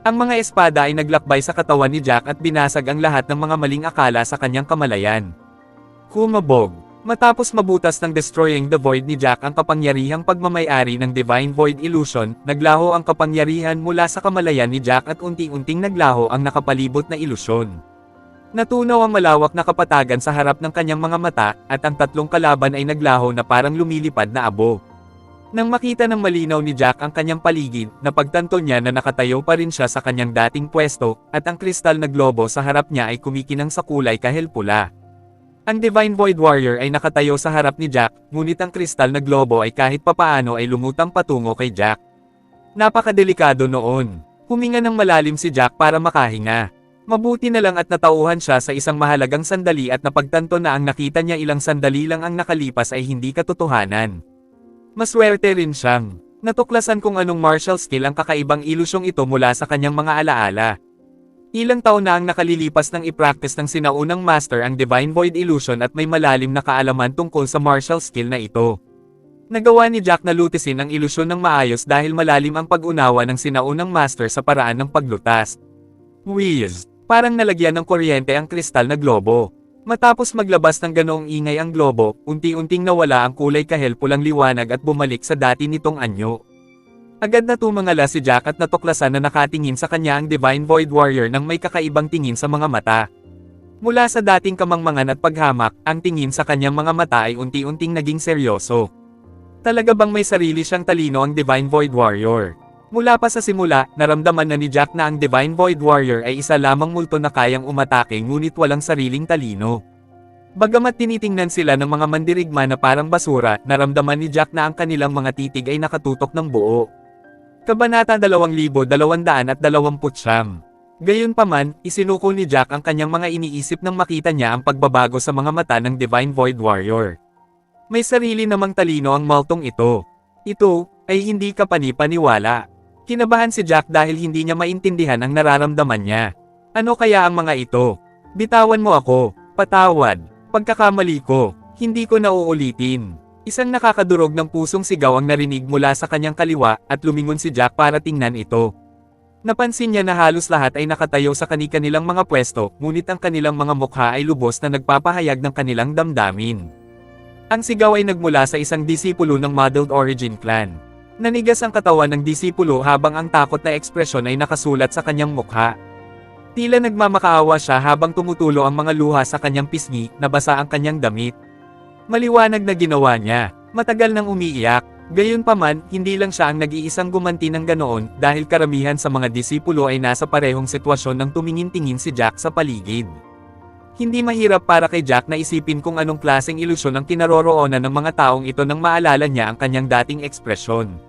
Ang mga espada ay naglakbay sa katawan ni Jack at binasag ang lahat ng mga maling akala sa kanyang kamalayan. Kumabog. Matapos mabutas ng Destroying the Void ni Jack ang kapangyarihang pagmamay-ari ng Divine Void Illusion, naglaho ang kapangyarihan mula sa kamalayan ni Jack at unti-unting naglaho ang nakapalibot na ilusyon. Natunaw ang malawak na kapatagan sa harap ng kanyang mga mata, at ang tatlong kalaban ay naglaho na parang lumilipad na abo. Nang makita ng malinaw ni Jack ang kanyang paligid, napagtanto niya na nakatayo pa rin siya sa kanyang dating pwesto, at ang kristal na globo sa harap niya ay kumikinang sa kulay kahel pula. Ang Divine Void Warrior ay nakatayo sa harap ni Jack, ngunit ang kristal na globo ay kahit papaano ay lumutang patungo kay Jack. Napakadelikado noon. Huminga ng malalim si Jack para makahinga. Mabuti na lang at natauhan siya sa isang mahalagang sandali at napagtanto na ang nakita niya ilang sandali lang ang nakalipas ay hindi katotohanan. Maswerte rin siyang natuklasan kung anong martial skill ang kakaibang ilusyong ito mula sa kanyang mga alaala. Ilang taon na ang nakalilipas nang i-practice ng sinaunang master ang Divine Void Illusion at may malalim na kaalaman tungkol sa martial skill na ito. Nagawa ni Jack na lutisin ang ilusyon ng maayos dahil malalim ang pag-unawa ng sinaunang master sa paraan ng paglutas. Whiz! Parang nalagyan ng kuryente ang kristal na globo. Matapos maglabas ng ganoong ingay ang globo, unti-unting nawala ang kulay kahel pulang liwanag at bumalik sa dati nitong anyo. Agad na tumangala si Jack at natuklasan na nakatingin sa kanya ang Divine Void Warrior nang may kakaibang tingin sa mga mata. Mula sa dating kamangmangan at paghamak, ang tingin sa kanyang mga mata ay unti-unting naging seryoso. Talaga bang may sarili siyang talino ang Divine Void Warrior? Mula pa sa simula, naramdaman na ni Jack na ang Divine Void Warrior ay isa lamang multo na kayang umatake ngunit walang sariling talino. Bagamat tinitingnan sila ng mga mandirigma na parang basura, naramdaman ni Jack na ang kanilang mga titig ay nakatutok ng buo. Kabanata 2229. Gayunpaman, isinuko ni Jack ang kanyang mga iniisip nang makita niya ang pagbabago sa mga mata ng Divine Void Warrior. May sarili namang talino ang multong ito. Ito ay hindi kapani-paniwala. Kinabahan si Jack dahil hindi niya maintindihan ang nararamdaman niya. Ano kaya ang mga ito? Bitawan mo ako. Patawad. Pagkakamali ko. Hindi ko na uulitin. Isang nakakadurog ng pusong sigaw ang narinig mula sa kanyang kaliwa, at lumingon si Jack para tingnan ito. Napansin niya na halos lahat ay nakatayo sa kani-kanilang mga pwesto, ngunit ang kanilang mga mukha ay lubos na nagpapahayag ng kanilang damdamin. Ang sigaw ay nagmula sa isang disipulo ng Muddled Origin Clan. Nanigas ang katawan ng disipulo habang ang takot na ekspresyon ay nakasulat sa kanyang mukha. Tila nagmamakaawa siya habang tumutulo ang mga luha sa kanyang pisngi, nabasa ang kanyang damit. Maliwanag na ginawa niya. Matagal nang umiiyak. Gayunpaman, hindi lang siya ang nag-iisang gumanti ng ganoon dahil karamihan sa mga disipulo ay nasa parehong sitwasyon nang tumingin-tingin si Jack sa paligid. Hindi mahirap para kay Jack na isipin kung anong klaseng ilusyon ang kinaroroonan ng mga taong ito nang maalala niya ang kanyang dating ekspresyon.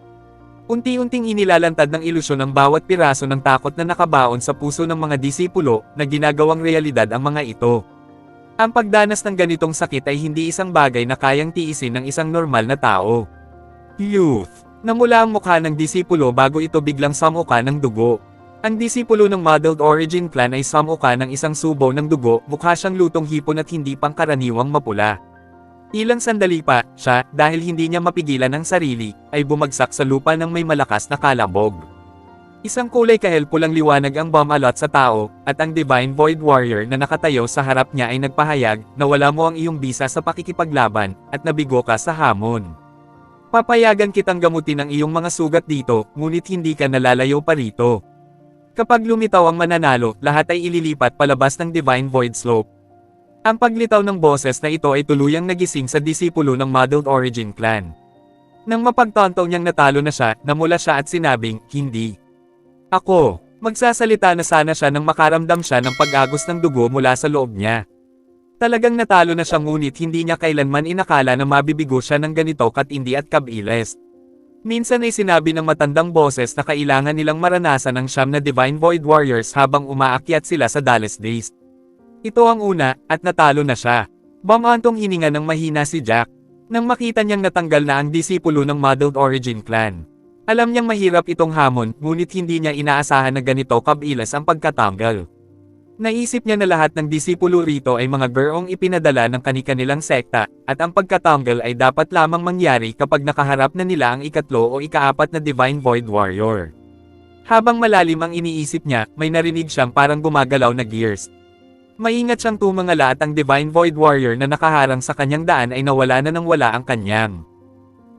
Unti-unting inilalantad ng ilusyon ang bawat piraso ng takot na nakabaon sa puso ng mga disipulo, na ginagawang realidad ang mga ito. Ang pagdanas ng ganitong sakit ay hindi isang bagay na kayang tiisin ng isang normal na tao. Youth. Namula ang mukha ng disipulo bago ito biglang samuka ng dugo. Ang disipulo ng Modeled Origin Clan ay samuka ng isang subo ng dugo, mukha siyang lutong hipon at hindi pangkaraniwang mapula. Ilang sandali pa, siya, dahil hindi niya mapigilan ang sarili, ay bumagsak sa lupa ng may malakas na kalabog. Isang kulay kahel pulang liwanag ang bumalot sa tao, at ang Divine Void Warrior na nakatayo sa harap niya ay nagpahayag, na wala mo ang iyong bisa sa pakikipaglaban, at nabigo ka sa hamon. Papayagan kitang gamutin ang iyong mga sugat dito, ngunit hindi ka nalalayo pa rito. Kapag lumitaw ang mananalo, lahat ay ililipat palabas ng Divine Void Slope. Ang paglitaw ng boses na ito ay tuluyang nagising sa disipulo ng Modeled Origin Clan. Nang mapagtanto niyang natalo na siya, namula siya at sinabing, hindi. Ako, magsasalita na sana siya nang makaramdam siya ng pag-agos ng dugo mula sa loob niya. Talagang natalo na siya ngunit hindi niya kailanman inakala na mabibigo siya ng ganito katindi at kabilis. Minsan ay sinabi ng matandang boses na kailangan nilang maranasan ang siyam na Divine Void Warriors habang umaakyat sila sa Dallas Days. Ito ang una, at natalo na siya. Bumantong hininga ng mahina si Jack. Nang makita niyang natanggal na ang disipulo ng Modeled Origin Clan. Alam niyang mahirap itong hamon, ngunit hindi niya inaasahan na ganito kabilis ang pagkatanggal. Naisip niya na lahat ng disipulo rito ay mga gurong ipinadala ng kani-kanilang sekta, at ang pagkatanggal ay dapat lamang mangyari kapag nakaharap na nila ang ikatlo o ikaapat na Divine Void Warrior. Habang malalim ang iniisip niya, may narinig siyang parang gumagalaw na gears. Maingat siyang tumangala at ang Divine Void Warrior na nakaharang sa kanyang daan ay nawala na nang wala ang kanyang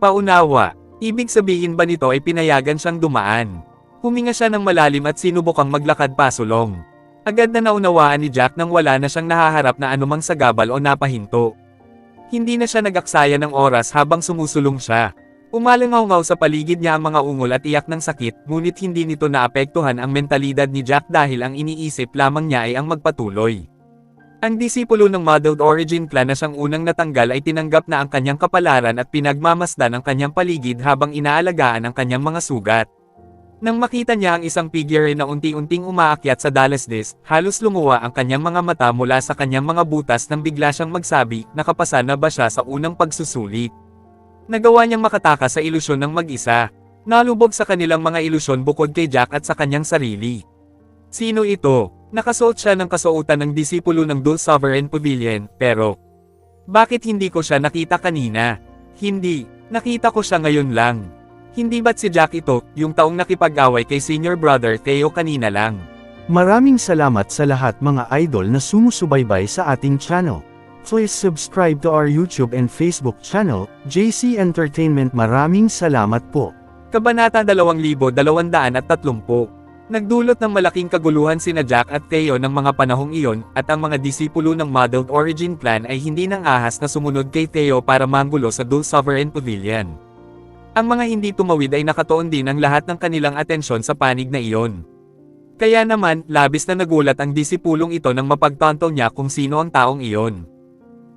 paunawa. Ibig sabihin ba nito ay pinayagan siyang dumaan? Huminga siya ng malalim at sinubukang maglakad pasulong. Agad na naunawaan ni Jack nang wala na siyang nahaharap na anumang sagabal o napahinto. Hindi na siya nag-aksaya ng oras habang sumusulong siya. Umalangaw-ngaw sa paligid niya ang mga ungol at iyak ng sakit, ngunit hindi nito naapektuhan ang mentalidad ni Jack dahil ang iniisip lamang niya ay ang magpatuloy. Ang disipulo ng Modeled Origin Clan na siyang unang natanggal ay tinanggap na ang kanyang kapalaran at pinagmamasdan ang kanyang paligid habang inaalagaan ang kanyang mga sugat. Nang makita niya ang isang figure na unti-unting umaakyat sa Dallas Days, halos lumuwa ang kanyang mga mata mula sa kanyang mga butas nang bigla siyang magsabi, nakapasa na ba siya sa unang pagsusulit. Nagawa niyang makatakas sa ilusyon ng mag-isa. Nalubog sa kanilang mga ilusyon bukod kay Jack at sa kanyang sarili. Sino ito? Nakasuot siya ng kasuotan ng disipulo ng Dul Sovereign Pavilion, pero bakit hindi ko siya nakita kanina? Hindi, nakita ko siya ngayon lang. Hindi ba't si Jack ito, yung taong nakipag-away kay senior brother Theo kanina lang? Maraming salamat sa lahat mga idol na sumusubaybay sa ating channel. Please subscribe to our YouTube and Facebook channel, JC Entertainment. Maraming salamat po. Kabanata 2230. Nagdulot ng malaking kaguluhan sina Jack at Theo ng mga panahong iyon, at ang mga disipulo ng Modeled Origin Clan ay hindi nang ahas na sumunod kay Theo para manggulo sa Dul Sovereign Pavilion. Ang mga hindi tumawid ay nakatuon din ang lahat ng kanilang atensyon sa panig na iyon. Kaya naman, labis na nagulat ang disipulong ito nang mapagtanto niya kung sino ang taong iyon.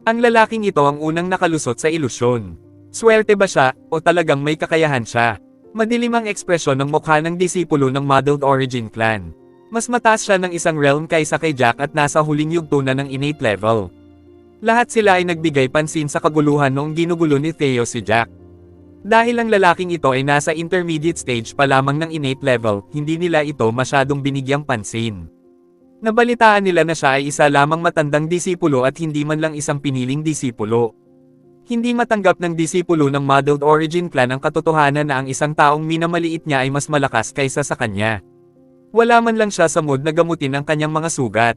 Ang lalaking ito ang unang nakalusot sa ilusyon. Swerte ba siya, o talagang may kakayahan siya? Madilim ang ekspresyon ng mukha ng disipulo ng Modeled Origin Clan. Mas mataas siya ng isang realm kaysa kay Jack at nasa huling yugto na ng innate level. Lahat sila ay nagbigay pansin sa kaguluhan noong ginugulo ni Theo si Jack. Dahil ang lalaking ito ay nasa intermediate stage pa lamang ng innate level, hindi nila ito masyadong binigyang pansin. Nabalitaan nila na siya ay isa lamang matandang disipulo at hindi man lang isang piniling disipulo. Hindi matanggap ng disipulo ng Modeled Origin Clan ang katotohanan na ang isang taong minamaliit niya ay mas malakas kaysa sa kanya. Wala man lang siya sa mood na gamutin ang kanyang mga sugat.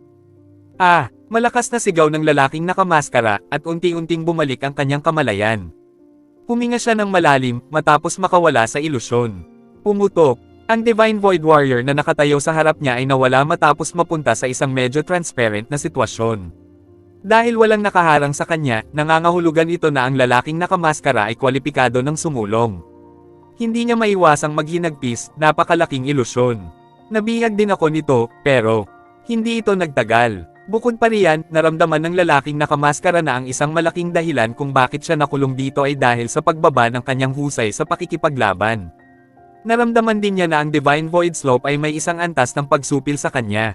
Malakas na sigaw ng lalaking nakamaskara, at unti-unting bumalik ang kanyang kamalayan. Huminga siya ng malalim, matapos makawala sa ilusyon. Pumutok. Ang Divine Void Warrior na nakatayo sa harap niya ay nawala matapos mapunta sa isang medyo transparent na sitwasyon. Dahil walang nakaharang sa kanya, nangangahulugan ito na ang lalaking nakamaskara ay kwalipikado ng sumulong. Hindi niya maiwasang maghinagpis, napakalaking ilusyon. Nabihag din ako nito, pero hindi ito nagtagal. Bukod pa riyan, naramdaman ng lalaking nakamaskara na ang isang malaking dahilan kung bakit siya nakulong dito ay dahil sa pagbaba ng kanyang husay sa pakikipaglaban. Naramdaman din niya na ang Divine Void Slope ay may isang antas ng pagsupil sa kanya.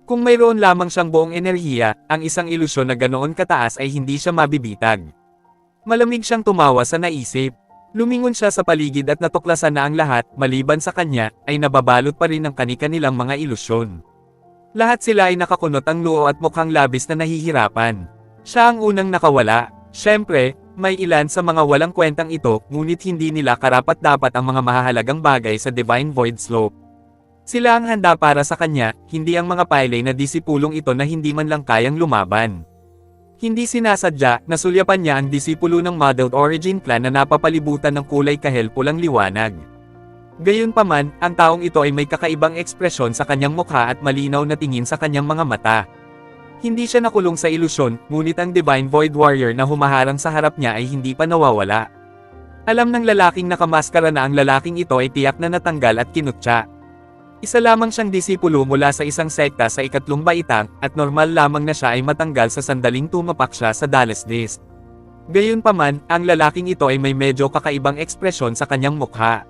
Kung mayroon lamang siyang buong enerhiya, ang isang ilusyon na ganoon kataas ay hindi siya mabibitag. Malamig siyang tumawa sa naisip. Lumingon siya sa paligid at natuklasan na ang lahat, maliban sa kanya, ay nababalot pa rin ng kani-kanilang mga ilusyon. Lahat sila ay nakakunot ang noo at mukhang labis na nahihirapan. Siya ang unang nakawala. Siyempre, may ilan sa mga walang kwentang ito, ngunit hindi nila karapat-dapat ang mga mahahalagang bagay sa Divine Void Slope. Sila ang handa para sa kanya, hindi ang mga paylay na disipulong ito na hindi man lang kayang lumaban. Hindi sinasadya, nasulyapan niya ang disipulo ng modeled origin plan na napapalibutan ng kulay kahel pulang liwanag. Gayunpaman, ang taong ito ay may kakaibang ekspresyon sa kanyang mukha at malinaw na tingin sa kanyang mga mata. Hindi siya nakulong sa ilusyon, ngunit ang Divine Void Warrior na humaharang sa harap niya ay hindi pa nawawala. Alam ng lalaking nakamaskara na ang lalaking ito ay tiyak na natanggal at kinutya. Isa lamang siyang disipulo mula sa isang sekta sa ikatlong baitang, at normal lamang na siya ay matanggal sa sandaling tumapak siya sa Dallas Disc. Gayunpaman, ang lalaking ito ay may medyo kakaibang ekspresyon sa kanyang mukha.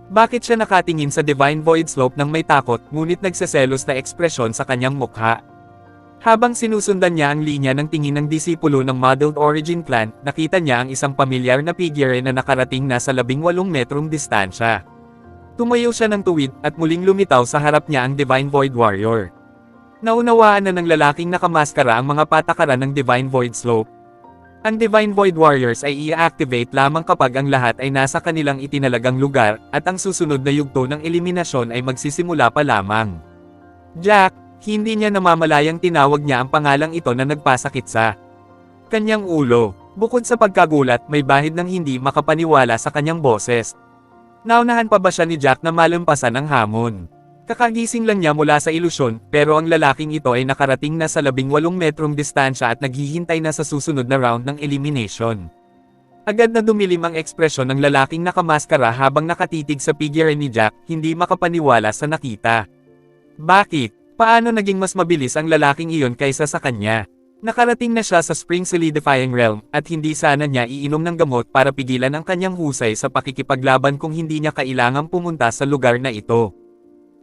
Bakit siya nakatingin sa Divine Void Slope nang may takot, ngunit nagseselos na ekspresyon sa kanyang mukha? Habang sinusundan niya ang linya ng tingin ng disipulo ng modeled origin plan, nakita niya ang isang pamilyar na figure na nakarating na sa 18 metrong distansya. Tumayo siya ng tuwid, at muling lumitaw sa harap niya ang Divine Void Warrior. Naunawaan na ng lalaking nakamaskara ang mga patakaran ng Divine Void Slope. Ang Divine Void Warriors ay i-activate lamang kapag ang lahat ay nasa kanilang itinalagang lugar, at ang susunod na yugto ng eliminasyon ay magsisimula pa lamang. Jack, hindi niya namamalayang tinawag niya ang pangalang ito na nagpasakit sa kanyang ulo. Bukod sa pagkagulat, may bahid ng hindi makapaniwala sa kanyang boses. Naunahan pa ba siya ni Jack na malampasan ang hamon? Kakagising lang niya mula sa ilusyon, pero ang lalaking ito ay nakarating na sa 18 metrong distansya at naghihintay na sa susunod na round ng elimination. Agad na dumilim ang ekspresyon ng lalaking nakamaskara habang nakatitig sa figure ni Jack, hindi makapaniwala sa nakita. Bakit? Paano naging mas mabilis ang lalaking iyon kaysa sa kanya? Nakarating na siya sa Spring Solidifying Realm, at hindi sana niya iinom ng gamot para pigilan ang kanyang husay sa pakikipaglaban kung hindi niya kailangang pumunta sa lugar na ito.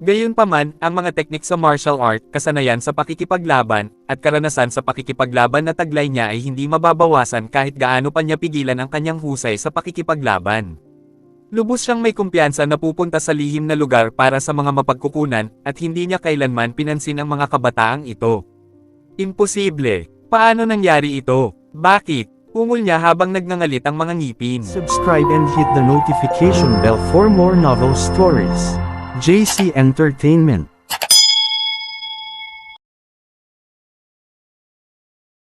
Gayunpaman, ang mga teknik sa martial art, kasanayan sa pakikipaglaban, at karanasan sa pakikipaglaban na taglay niya ay hindi mababawasan kahit gaano pa niya pigilan ang kanyang husay sa pakikipaglaban. Lubos siyang may kumpiyansa na pupunta sa lihim na lugar para sa mga mapagkukunan, at hindi niya kailanman pinansin ang mga kabataang ito. Imposible. Paano nangyari ito? Bakit? Ungol niya habang nagngangalit ang mga ngipin. Subscribe and hit the notification bell for more novel stories. JC Entertainment.